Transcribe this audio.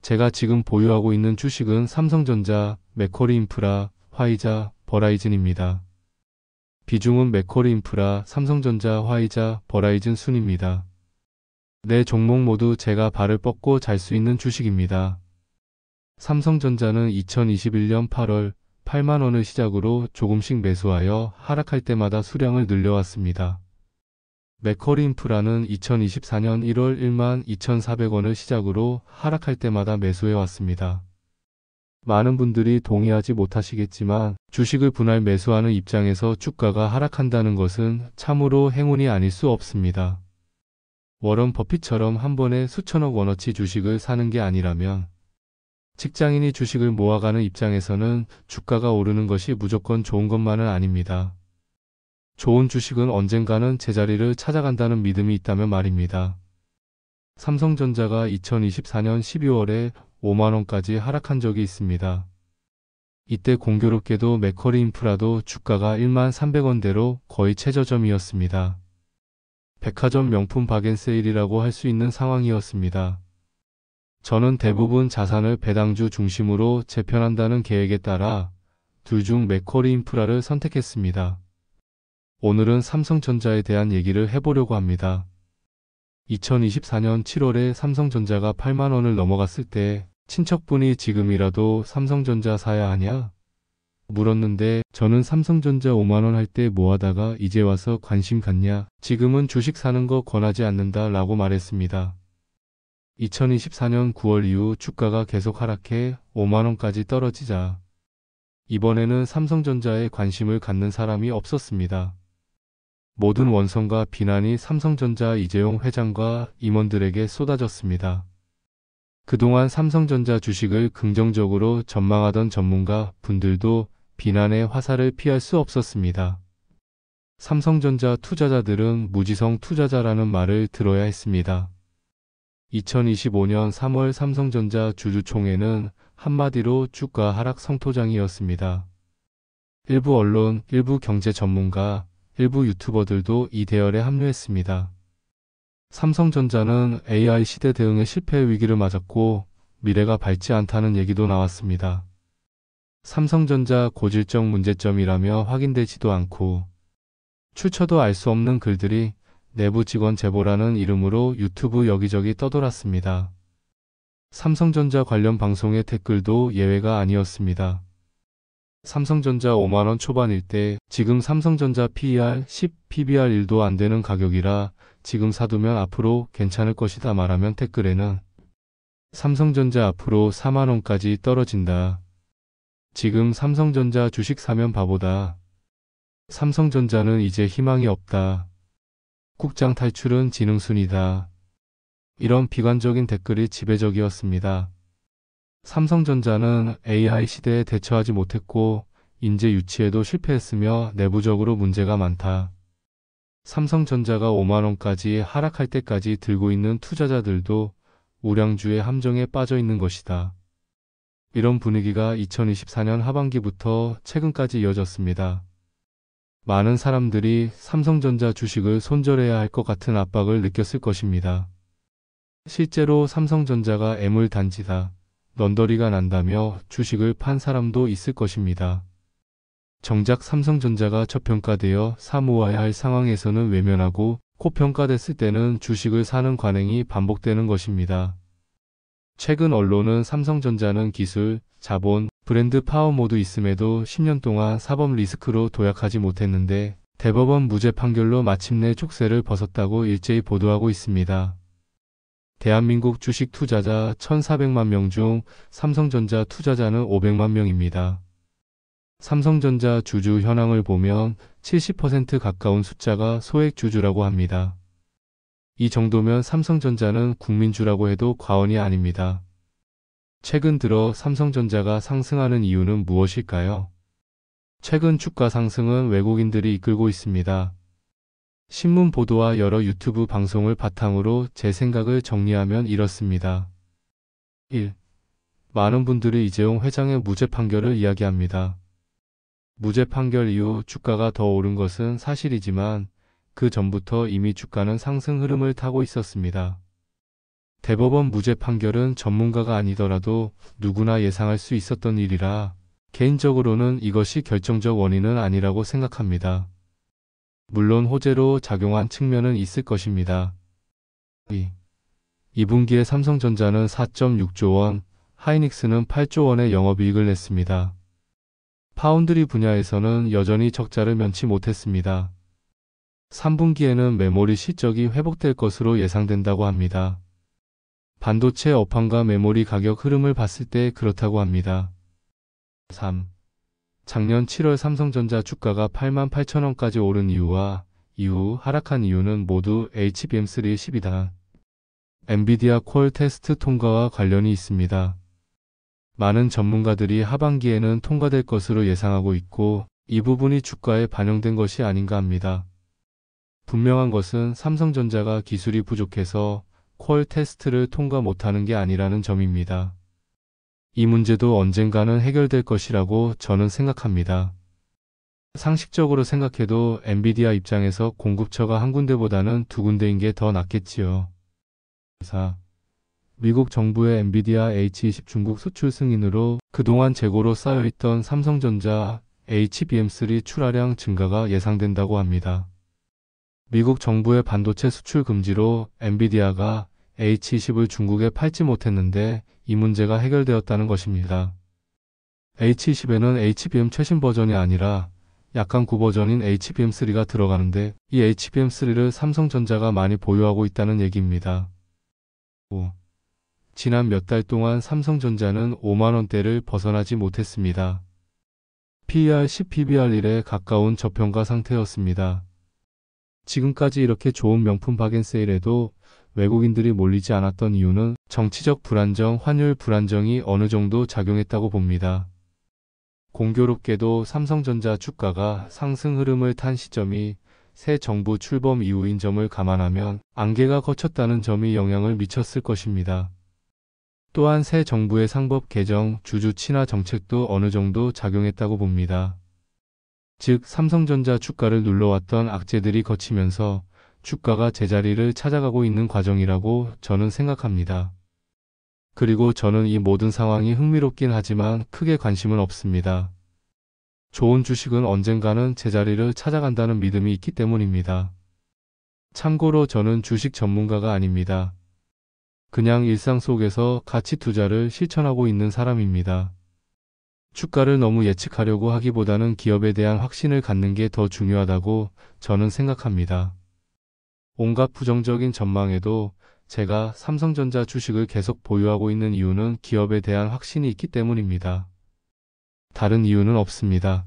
제가 지금 보유하고 있는 주식은 삼성전자, 맥쿼리인프라, 화이자, 버라이즌입니다. 비중은 맥쿼리인프라, 삼성전자, 화이자, 버라이즌 순입니다. 네 종목 모두 제가 발을 뻗고 잘 수 있는 주식입니다. 삼성전자는 2021년 8월 8만 원을 시작으로 조금씩 매수하여 하락할 때마다 수량을 늘려왔습니다. 맥쿼리인프라는 2024년 1월 1만 2,400원을 시작으로 하락할 때마다 매수해왔습니다. 많은 분들이 동의하지 못하시겠지만 주식을 분할 매수하는 입장에서 주가가 하락한다는 것은 참으로 행운이 아닐 수 없습니다. 워런 버핏처럼 한 번에 수천억 원어치 주식을 사는 게 아니라면 직장인이 주식을 모아가는 입장에서는 주가가 오르는 것이 무조건 좋은 것만은 아닙니다. 좋은 주식은 언젠가는 제자리를 찾아간다는 믿음이 있다면 말입니다. 삼성전자가 2024년 12월에 5만원까지 하락한 적이 있습니다. 이때 공교롭게도 맥쿼리인프라도 주가가 1만 300원대로 거의 최저점이었습니다. 백화점 명품 박앤세일이라고 할 수 있는 상황이었습니다. 저는 대부분 자산을 배당주 중심으로 재편한다는 계획에 따라 둘 중 맥쿼리인프라를 선택했습니다. 오늘은 삼성전자에 대한 얘기를 해보려고 합니다. 2024년 7월에 삼성전자가 8만 원을 넘어갔을 때 친척분이 지금이라도 삼성전자 사야 하냐? 물었는데 저는 삼성전자 5만 원 할 때 뭐하다가 이제 와서 관심 갖냐? 지금은 주식 사는 거 권하지 않는다 라고 말했습니다. 2024년 9월 이후 주가가 계속 하락해 5만 원까지 떨어지자 이번에는 삼성전자에 관심을 갖는 사람이 없었습니다. 모든 원성과 비난이 삼성전자 이재용 회장과 임원들에게 쏟아졌습니다. 그동안 삼성전자 주식을 긍정적으로 전망하던 전문가 분들도 비난의 화살을 피할 수 없었습니다. 삼성전자 투자자들은 무지성 투자자라는 말을 들어야 했습니다. 2025년 3월 삼성전자 주주총회는 한마디로 주가 하락 성토장이었습니다. 일부 언론, 일부 경제 전문가, 일부 유튜버들도 이 대열에 합류했습니다. 삼성전자는 AI 시대 대응의 실패 위기를 맞았고 미래가 밝지 않다는 얘기도 나왔습니다. 삼성전자 고질적 문제점이라며 확인되지도 않고 출처도 알 수 없는 글들이 내부 직원 제보라는 이름으로 유튜브 여기저기 떠돌았습니다. 삼성전자 관련 방송의 댓글도 예외가 아니었습니다. 삼성전자 5만원 초반일 때 지금 삼성전자 PER 10, PBR 1도 안 되는 가격이라 지금 사두면 앞으로 괜찮을 것이다 말하면 댓글에는 삼성전자 앞으로 4만원까지 떨어진다. 지금 삼성전자 주식 사면 바보다. 삼성전자는 이제 희망이 없다. 국장 탈출은 지능순이다. 이런 비관적인 댓글이 지배적이었습니다. 삼성전자는 AI 시대에 대처하지 못했고 인재 유치에도 실패했으며 내부적으로 문제가 많다. 삼성전자가 5만원까지 하락할 때까지 들고 있는 투자자들도 우량주의 함정에 빠져 있는 것이다. 이런 분위기가 2024년 하반기부터 최근까지 이어졌습니다. 많은 사람들이 삼성전자 주식을 손절해야 할 것 같은 압박을 느꼈을 것입니다. 실제로 삼성전자가 애물단지다. 넌더리가 난다며 주식을 판 사람도 있을 것입니다. 정작 삼성전자가 저평가되어 사모아야 할 상황에서는 외면하고 고평가됐을 때는 주식을 사는 관행이 반복되는 것입니다. 최근 언론은 삼성전자는 기술, 자본, 브랜드 파워 모두 있음에도 10년 동안 사법 리스크로 도약하지 못했는데 대법원 무죄 판결로 마침내 족쇄를 벗었다고 일제히 보도하고 있습니다. 대한민국 주식 투자자 1,400만 명 중 삼성전자 투자자는 500만 명입니다. 삼성전자 주주 현황을 보면 70% 가까운 숫자가 소액 주주라고 합니다. 이 정도면 삼성전자는 국민주라고 해도 과언이 아닙니다. 최근 들어 삼성전자가 상승하는 이유는 무엇일까요? 최근 주가 상승은 외국인들이 이끌고 있습니다. 신문 보도와 여러 유튜브 방송을 바탕으로 제 생각을 정리하면 이렇습니다. 1. 많은 분들이 이재용 회장의 무죄 판결을 이야기합니다. 무죄 판결 이후 주가가 더 오른 것은 사실이지만 그 전부터 이미 주가는 상승 흐름을 타고 있었습니다. 대법원 무죄 판결은 전문가가 아니더라도 누구나 예상할 수 있었던 일이라 개인적으로는 이것이 결정적 원인은 아니라고 생각합니다. 물론 호재로 작용한 측면은 있을 것입니다. 2분기에 삼성전자는 4.6조 원, 하이닉스는 8조 원의 영업이익을 냈습니다. 파운드리 분야에서는 여전히 적자를 면치 못했습니다. 3분기에는 메모리 실적이 회복될 것으로 예상된다고 합니다. 반도체 업황과 메모리 가격 흐름을 봤을 때 그렇다고 합니다. 3. 작년 7월 삼성전자 주가가 88,000원까지 오른 이유와 이후 하락한 이유는 모두 HBM3의 12단 엔비디아 퀄 테스트 통과와 관련이 있습니다. 많은 전문가들이 하반기에는 통과될 것으로 예상하고 있고 이 부분이 주가에 반영된 것이 아닌가 합니다. 분명한 것은 삼성전자가 기술이 부족해서 퀄 테스트를 통과 못하는 게 아니라는 점입니다. 이 문제도 언젠가는 해결될 것이라고 저는 생각합니다. 상식적으로 생각해도 엔비디아 입장에서 공급처가 한 군데보다는 두 군데인 게 더 낫겠지요. 4. 미국 정부의 엔비디아 H20 중국 수출 승인으로 그동안 재고로 쌓여있던 삼성전자 HBM3 출하량 증가가 예상된다고 합니다. 미국 정부의 반도체 수출 금지로 엔비디아가 H20을 중국에 팔지 못했는데 이 문제가 해결되었다는 것입니다. H20에는 HBM 최신 버전이 아니라 약간 구버전인 HBM3가 들어가는데 이 HBM3를 삼성전자가 많이 보유하고 있다는 얘기입니다. 5. 지난 몇 달 동안 삼성전자는 5만원대를 벗어나지 못했습니다. PER 10 PBR 1에 가까운 저평가 상태였습니다. 지금까지 이렇게 좋은 명품 박앤세일에도 외국인들이 몰리지 않았던 이유는 정치적 불안정, 환율 불안정이 어느 정도 작용했다고 봅니다. 공교롭게도 삼성전자 주가가 상승 흐름을 탄 시점이 새 정부 출범 이후인 점을 감안하면 안개가 걷혔다는 점이 영향을 미쳤을 것입니다. 또한 새 정부의 상법 개정, 주주 친화 정책도 어느 정도 작용했다고 봅니다. 즉 삼성전자 주가를 눌러왔던 악재들이 걷히면서 주가가 제자리를 찾아가고 있는 과정이라고 저는 생각합니다. 그리고 저는 이 모든 상황이 흥미롭긴 하지만 크게 관심은 없습니다. 좋은 주식은 언젠가는 제자리를 찾아간다는 믿음이 있기 때문입니다. 참고로 저는 주식 전문가가 아닙니다. 그냥 일상 속에서 가치 투자를 실천하고 있는 사람입니다. 주가를 너무 예측하려고 하기보다는 기업에 대한 확신을 갖는 게 더 중요하다고 저는 생각합니다. 온갖 부정적인 전망에도 제가 삼성전자 주식을 계속 보유하고 있는 이유는 기업에 대한 확신이 있기 때문입니다. 다른 이유는 없습니다.